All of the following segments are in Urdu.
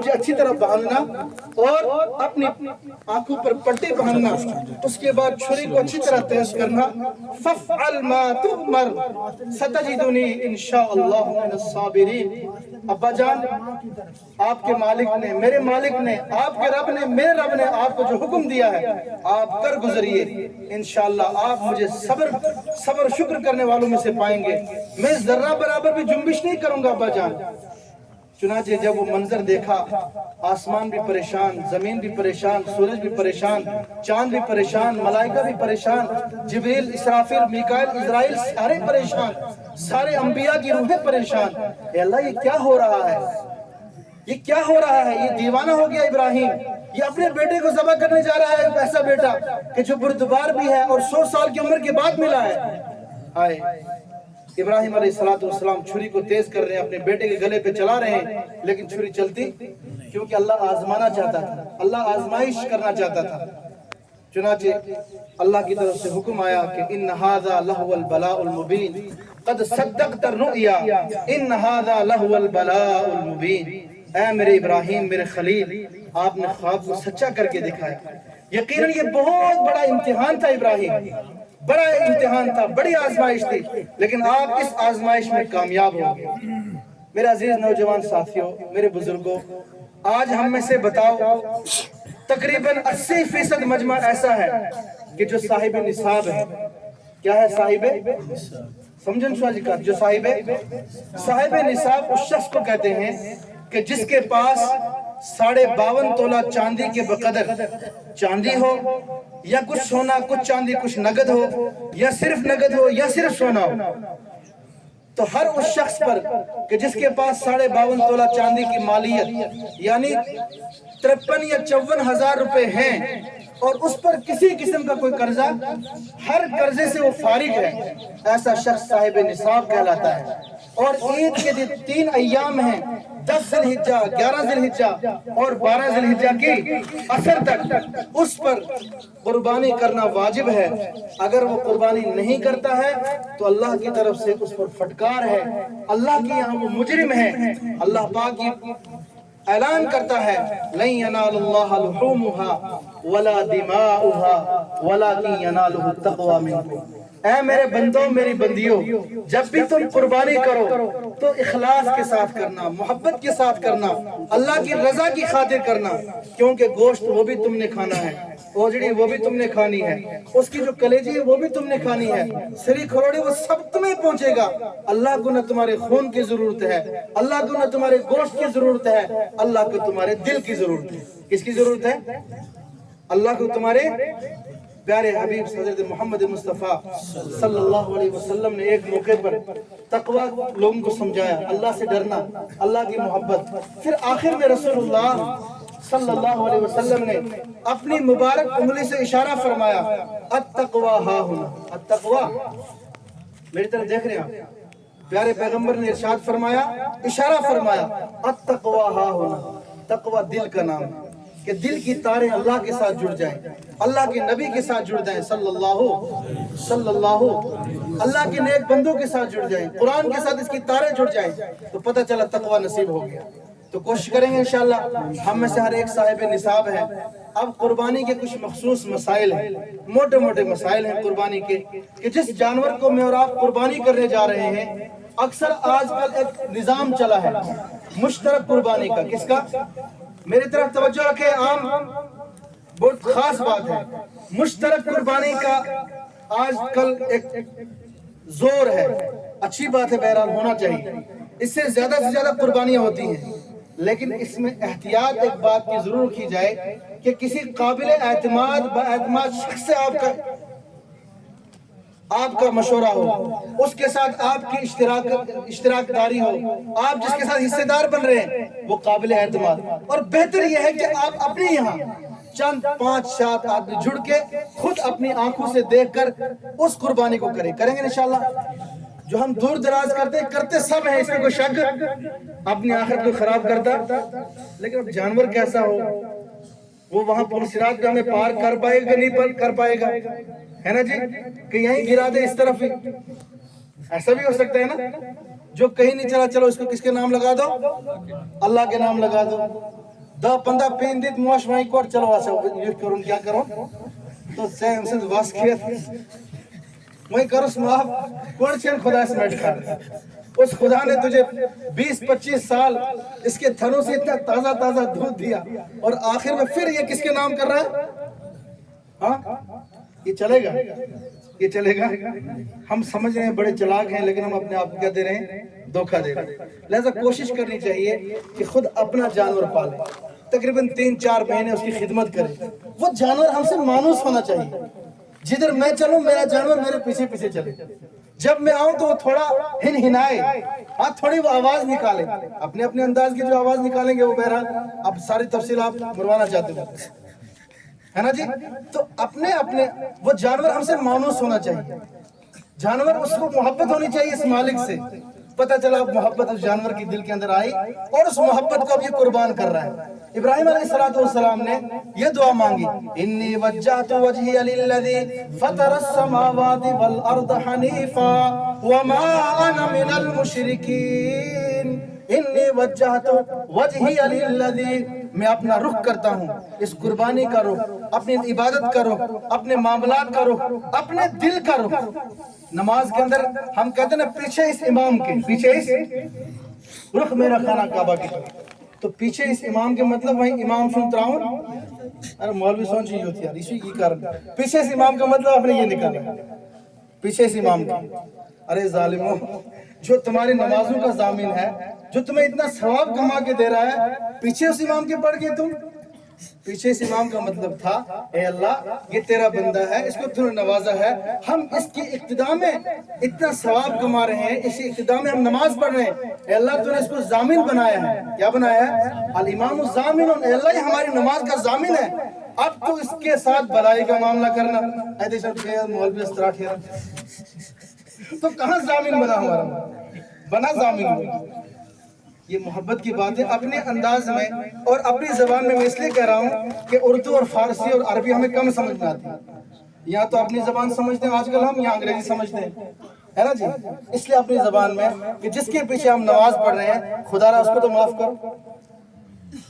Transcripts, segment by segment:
مجھے اچھی طرح باندھنا اور اپنی آنکھوں پر پٹی باندھنا، اس کے بعد چھری کو اچھی طرح تیز کرنا۔ فَافْعَلْ مَا تُؤْمَرْ سَتَجِدُنِي إِنشَاءَ اللَّهُ مِنَ الصَّابِرِينَ۔ ابا جان، آپ کے مالک نے، میرے مالک نے، آپ کے رب نے، میرے رب نے آپ کو جو حکم دیا ہے آپ کر گزریے، انشاءاللہ آپ مجھے صبر شکر کرنے والوں میں سے پائیں گے۔ میں ذرہ برابر بھی جنبش نہیں کروں گا ابا جان۔ چنانچہ جب وہ منظر دیکھا، آسمان بھی پریشان، زمین بھی پریشان، سورج بھی پریشان، چاند بھی پریشان، ملائکہ بھی پریشان، جبریل، اسرافیل، میکائیل، عزرائیل سارے پریشان، سارے انبیاء کی روحیں پریشان۔ اے اللہ یہ کیا ہو رہا ہے؟ یہ کیا ہو رہا ہے؟ یہ دیوانہ ہو گیا ابراہیم، یہ اپنے بیٹے کو ذبح کرنے جا رہا ہے، ایک ایسا بیٹا کہ جو بردبار بھی ہے اور 100 سال کی عمر کے بعد ملا ہے۔ آئے ابراہیم علیہ السلام چھری کو تیز کر رہے ہیں، اپنے بیٹے کے گلے پہ چلا رہے ہیں، لیکن چھری چلتی کیونکہ اللہ آزمانا چاہتا تھا، اللہ آزمائش کرنا چاہتا تھا۔ چنانچہ اللہ کی طرف سے حکم آیا کہ ان ھذا لہو البلاء المبین قد صدقت الرؤیا ان ھذا لہو البلاء المبین۔ اے میرے ابراہیم، میرے خلیل، آپ نے خواب کو سچا کر کے دکھایا۔ یقیناً یہ بہت بڑا امتحان تھا ابراہیم، بڑا امتحان تھا، بڑی آزمائش تھی، لیکن آپ اس آزمائش میں کامیاب ہو گئے۔ میرے عزیز نوجوان ساتھیوں، میرے بزرگوں، آج ہم میں سے بتاؤ تقریباً 80% مجمع ایسا ہے کہ جو صاحب نصاب ہے۔ کیا ہے صاحب؟ سمجھن شاہ جی کا جو صاحب نصاب اس شخص کو کہتے ہیں کہ جس کے پاس 52.5 تولہ چاندی کے بقدر چاندی ہو، یا کچھ سونا، کچھ چاندی، کچھ نگد ہو، یا صرف نگد ہو یا صرف سونا ہو۔ تو ہر اس شخص پر کہ جس کے پاس 52.5 تولہ چاندی کی مالیت یعنی 53 یا 54 ہزار روپے ہیں اور اس پر کسی قسم کا کوئی قرضہ، ہر قرضے سے وہ فارغ ہے، ایسا شخص صاحب نصاب کہلاتا ہے۔ اور عید کے دن 3 ایام ہیں، 10 ذی الحجہ، 11 ذی الحجہ اور 12 ذی الحجہ کی عصر تک اس پر قربانی کرنا واجب ہے۔ اگر وہ قربانی نہیں کرتا ہے تو اللہ کی طرف سے اس پر پھٹکار ہے، اللہ کی یہاں وہ مجرم ہے۔ اللہ پاک اعلان کرتا ہے لَن يَنَالَ اللَّهَ لُحُومُهَا وَلَا دِمَاؤُهَا وَلَكِنْ يَنَالُهُ التَّقْوَىٰ مِنكُمْ۔ اے میرے بندوں، میری بندیوں، جب بھی تم قربانی کرو تو اخلاص کے ساتھ کرنا، محبت کے ساتھ کرنا، اللہ کی رضا کی خاطر کرنا، کیونکہ گوشت وہ بھی تم نے کھانا ہے، اوجڑی وہ بھی تم نے کھانی ہے، اس کی جو کلیجی ہے وہ بھی تم نے کھانی ہے، سری کھروڑی وہ سب تمہیں پہنچے گا۔ اللہ کو نہ تمہارے خون کی ضرورت ہے، اللہ کو نہ تمہارے گوشت کی ضرورت ہے، اللہ کو تمہارے دل کی ضرورت ہے۔ کس کی ضرورت ہے؟ اللہ کو تمہارے پیارے حبیب حضرت محمد مصطفیٰ صلی اللہ علیہ وسلم نے ایک موقع پر تقوی لوگوں کو سمجھایا، اللہ سے ڈرنا، اللہ کی محبت۔ پھر آخر میں رسول اللہ صلی اللہ علیہ وسلم نے اپنی مبارک انگلی سے اشارہ فرمایا، التقوی ہا ہنا۔ التقوی، میری طرف دیکھ رہے ہیں آپ، پیارے پیغمبر نے ارشاد فرمایا، اشارہ فرمایا، التقوی ہا ہنا۔ تقوی دل کا نام ہے کہ دل کی تاریں اللہ کے ساتھ جڑ جائیں، اللہ کے نبی کے ساتھ جڑ جائیں، صلی اللہ اللہ کے نیک بندوں کے ساتھ جڑ جائیں، قرآن کے ساتھ اس کی تاریں جڑ جائیں، تو پتہ چلا تقوی نصیب ہو گیا۔ تو کوشش کریں گے انشاءاللہ، ہم میں سے ہر ایک صاحب نصاب ہے۔ اب قربانی کے کچھ مخصوص مسائل ہیں، موٹے موٹے مسائل ہیں قربانی کے، کہ جس جانور کو میں اور آپ قربانی کرنے جا رہے ہیں، اکثر آج کل ایک نظام چلا ہے مشترک قربانی کا۔ کس کا؟ میری طرف توجہ رکھیں، عام بہت خاص بات ہے، مشترک قربانی کا آج کل ایک زور ہے، اچھی بات ہے، بہرحال ہونا چاہیے، اس سے زیادہ قربانیاں ہوتی ہیں، لیکن اس میں احتیاط ایک بات کی ضرور کی جائے کہ کسی قابل اعتماد شخص سے آپ کا مشورہ ہو، اس کے ساتھ آپ کی اشتراک داری ہو، آپ جس کے ساتھ حصے دار بن رہے ہیں وہ قابل اعتماد، اور بہتر یہ ہے کہ آپ اپنے یہاں چند 5-7 آدمی جڑ کے خود اپنی آنکھوں سے دیکھ کر اس قربانی کو کریں گے انشاءاللہ۔ جو ہم دور دراز کرتے سب ہیں، اس میں کوئی شک، اپنی آخرت کو خراب کرتا، لیکن اب جانور کیسا ہو، وہ وہاں پرسرات پہ ہمیں پار کر پائے گا نہیں کر پائے گا، ہے نا جی، کہ یہیں گرا دے اس طرف ہی، ایسا بھی ہو سکتا ہے نا، جو کہیں نہیں چلا، چلو اس کو کس کے نام لگا دو، اللہ کے نام لگا دو، دہ پندہ پین دیت موش وہیں کوٹ چلو آسا یہ کروں کیا کروں تو سیم سے واس کیا وہیں کرو سماف کوٹ چین خدا سے میٹ کھا اس خدا نے تجھے 20-25 سال اس کے تھنوں سے اتنا تازہ تازہ دودھ دیا اور آخر میں پھر یہ کس کے نام کر رہا ہے؟ ہاں یہ چلے گا، یہ چلے گا؟ ہم سمجھ رہے ہیں بڑے چلاک ہیں لیکن ہم اپنے آپ کو کیا دے رہے ہیں؟ دھوکہ دے رہے ہیں۔ لہذا کوشش کرنی چاہیے کہ خود اپنا جانور پالے، تقریباً 3-4 مہینے اس کی خدمت کرے۔ وہ جانور ہم سے مانوس ہونا چاہیے، جدھر میں چلوں میرا جانور میرے پیچھے پیچھے چلے، جب میں آؤں تو وہ تھوڑا ہنہنائے، ہاں تھوڑی وہ آواز نکالے، اپنے اپنے انداز کی جو آواز نکالیں گے وہ بہرحال اب ساری تفصیل آپ مروانا چاہتے ہیں ہے نا جی۔ تو اپنے وہ جانور ہم سے مانوس ہونا چاہیے، جانور اس کو محبت ہونی چاہیے اس مالک سے، پتہ چلا اب محبت اس جانور کی دل کے اندر آئی اور اس محبت کو اب یہ قربان کر رہا ہے۔ ابراہیم علیہ السلام نے یہ دعا مانگی، انی وجہت وجہی للذی فطر السماوات والارض حنیفا وما انا من المشرکین، انی وجہت وجہی للذی، میں اپنا رخ کرتا ہوں، اس قربانی کا رخ، اپنی عبادت کا رخ، اپنے معاملات کا رخ، اپنے دل کا رخ۔ نماز کے اندر ہم کہتے ہیں نا پیچھے اس امام کے، پیچھے اس رخ میرا خانہ کعبہ کی طرف، تو پیچھے اس امام کے مطلب وہیں امام سنت رہا ہوں، ارے مولوی سوچ ہی ہوتی ہے اسی کی کارن، پیچھے اس امام کا مطلب اپنے یہ نکالا، پیچھے اس امام کا۔ ارے ظالموں، جو تمہاری نمازوں کا ضامن ہے، جو تمہیں اتنا ثواب کما کے دے رہا ہے، پیچھے اس امام کے پڑھ گئے تم۔ پیچھے اس امام کا مطلب تھا، اے اللہ یہ تیرا بندہ ہے، اس کو تو نے نوازا ہے، ہم اس کی اقتداء میں اتنا ثواب کما رہے ہیں، اسی اقتداء میں ہم نماز پڑھ رہے ہیں، اے اللہ تو نے اس کو ضامن بنایا ہے۔ کیا بنایا ہے؟ الامام الضامن، اے اللہ یہ ہماری نماز کا ضامن ہے، اب تو اس کے ساتھ بھلائی کا معاملہ کرنا۔ ایدے شب خیر مولوی استراٹ ہے تو کہاں ضامن بنا ہمارا؟ بنا ضامن۔ یہ محبت کی بات ہے اپنے انداز میں اور اپنی زبان میں اس لیے کہہ رہا ہوں کہ اردو اور فارسی اور عربی ہمیں کم سمجھ میں آتی ہے، یا تو اپنی زبان سمجھتے ہیں آج کل ہم، یا انگریزی سمجھتے ہیں، ہے نا جی۔ اس لیے اپنی زبان میں کہ جس کے پیچھے ہم نماز پڑھ رہے ہیں، خدا را اس کو تو معاف کرو،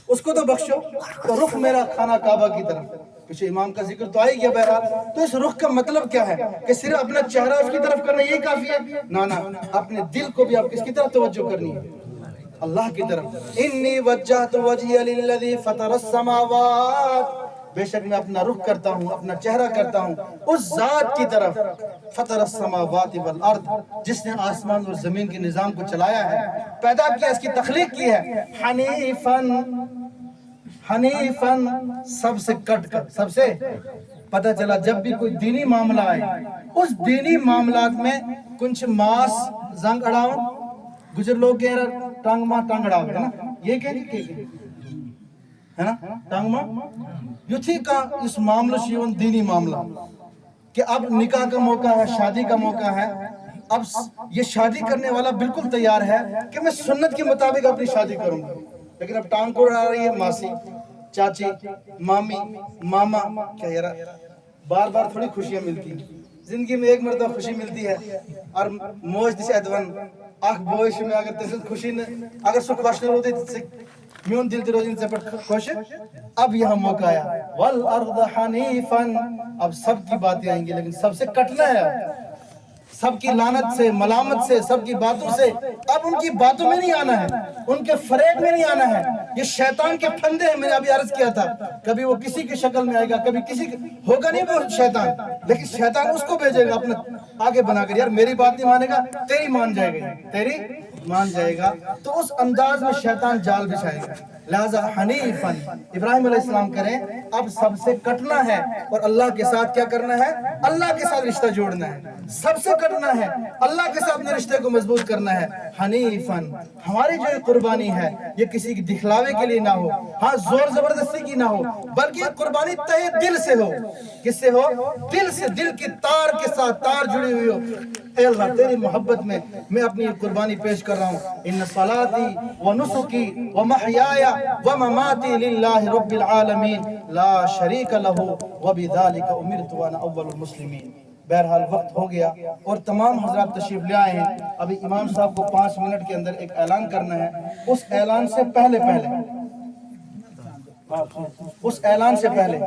اس کو تو بخشو، تو رخ میرا خانہ کعبہ کی طرف، پیچھے امام کا ذکر تو آئی گیا بہرحال۔ تو اس رخ کا مطلب کیا ہے کہ صرف اپنا چہرہ اس کی طرف کرنا یہی کافی ہے؟ نہ، اپنے دل کو بھی آپ کس کی طرف توجہ کرنی ہے؟ اللہ کی طرف۔ انی وجہت وجہی للذی فطر السماوات، بے شک میں اپنا رخ کرتا ہوں، اپنا چہرہ کرتا ہوں اس ذات کی طرف، فطر السماوات والارض، جس نے آسمان اور زمین کے نظام کو چلایا ہے، پیدا کیا، اس کی تخلیق کی ہے، حنیفاً، سب سے کٹ کر، سب سے۔ پتہ چلا جب بھی کوئی دینی معاملہ آئے، اس دینی معاملات میں کنچ ماس زنگ اڑاؤں، گجر لوگ کہہ رہا ٹانگ ماں ٹانگ اڑاؤ، ہے نا، یہ کہہ ہے نا، ٹانگ ماں یو تھی کا اس معاملہ شیون دینی معاملہ کہ اب نکاح کا موقع ہے، شادی کا موقع ہے، اب یہ شادی کرنے والا بالکل تیار ہے کہ میں سنت کے مطابق اپنی شادی کروں گا، لیکن اب ٹانگ کو اڑا رہی ہے ماسی، چاچی، مامی، ماما، کیا یارا بار بار تھوڑی خوشیاں ملتی ہیں، زندگی میں ایک مرتبہ خوشی ملتی ہے، اور موج دس ادون اخ بوش میں اگر تس خوشی نے اگر سو خوش نہ ہوتے میون دل روزن سے پر خوش، اب یہاں موقع آیا، والارض حنیفا، اب سب کی باتیں آئیں گی لیکن سب سے کٹنا ہے، سب کی لعنت سے، ملامت سے، سب کی باتوں سے، اب ان کی باتوں میں نہیں آنا ہے، ان کے فریب میں نہیں آنا ہے، یہ شیطان کے پھندے ہیں، میں نے ابھی عرض کیا تھا، کبھی وہ کسی کی شکل میں آئے گا، کبھی کسی ہوگا نہیں وہ شیطان، لیکن شیطان اس کو بھیجے گا اپنا آگے بنا کر، یار میری بات نہیں مانے گا، تیری مان جائے گا، تیری مان جائے گا، تو اس انداز میں شیطان جال بچھائے گا۔ لہذا حنیفاً ابراہیم علیہ السلام کریں، اب سب سے کٹنا ہے اور اللہ کے ساتھ کیا کرنا ہے؟ اللہ کے ساتھ رشتہ جوڑنا ہے، سب سے کٹنا ہے، اللہ کے ساتھ اپنے رشتے کو مضبوط کرنا ہے۔ حنیفاً، ہماری جو یہ قربانی ہے یہ کسی کی دکھلاوے کے لیے نہ ہو، ہاں زور زبردستی کی نہ ہو، بلکہ یہ قربانی تہہ دل سے ہو۔ کس سے ہو؟ دل سے، دل کی تار کے ساتھ تار جڑی ہوئی ہو، اے اللہ تیری محبت میں میں اپنی قربانی پیش کر رہا ہوں، ان صلاتی و نسکی و محیای و مماتی للہ رب العالمین لا شریک لہ و بذالک امرت وانا اول المسلمین۔ بہرحال وقت ہو گیا اور تمام حضرات تشریف لے آئے ہیں، ابھی امام صاحب کو 5 منٹ کے اندر ایک اعلان کرنا ہے، اس اعلان سے پہلے اس اعلان سے پہلے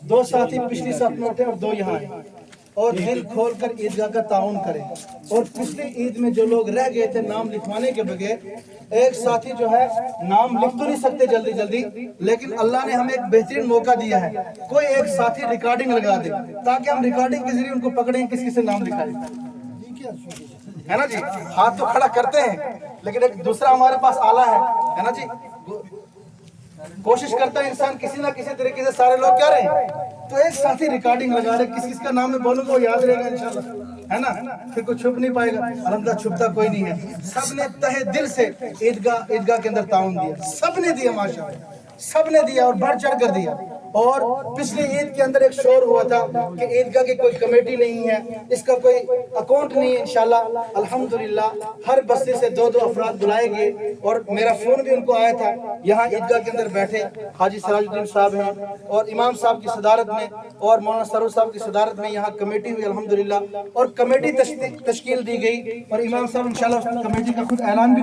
2 ساتھی پچھلی صف میں اٹھے اور 2 یہاں آئے اور دل کھول کر عیدگاہ کا تعاون کریں. اور پچھلی عید میں جو لوگ رہ گئے تھے نام لکھوانے کے بغیر، ایک ساتھی جو ہے نام لکھ تو نہیں سکتے جلدی جلدی، لیکن اللہ نے ہمیں ایک بہترین موقع دیا ہے. کوئی ایک ساتھی ریکارڈنگ لگا دے تاکہ ہم ریکارڈنگ کے ذریعے ان کو پکڑیں کس کس سے نام لکھائے، ہے نا جی. ہاتھ تو کھڑا کرتے ہیں لیکن ایک دوسرا ہمارے پاس آلہ ہے نا جی. کوشش کرتا ہے انسان کسی نہ کسی طریقے سے سارے لوگ کیا رہے. تو ایک ساتھی ریکارڈنگ لگا رہے، کس کس کا نام میں بولوں گا وہ یاد رہے گا انشاءاللہ، ہے نا. پھر کوئی چھپ نہیں پائے گا. الحمدللہ چھپتا کوئی نہیں ہے. سب نے تہہ دل سے عیدگاہ کے اندر تعاون دیا، سب نے دیا ماشاءاللہ، سب نے دیا اور بڑھ چڑھ کر دیا. اور پچھلی عید کے اندر ایک شور ہوا تھا کہ عیدگاہ کی کوئی کمیٹی نہیں ہے، اس کا کوئی اکاؤنٹ نہیں ہے. انشاءاللہ الحمدللہ ہر بستی سے 2 افراد بلائے گئے اور میرا فون بھی ان کو آیا تھا. یہاں عیدگاہ کے اندر بیٹھے حاجی سراج الدین صاحب ہیں اور امام صاحب کی صدارت میں اور مولانا سرور صاحب کی صدارت میں یہاں کمیٹی ہوئی الحمدللہ، اور کمیٹی تشکیل دی گئی اور امام صاحب انشاءاللہ کمیٹی کا خود اعلان بھی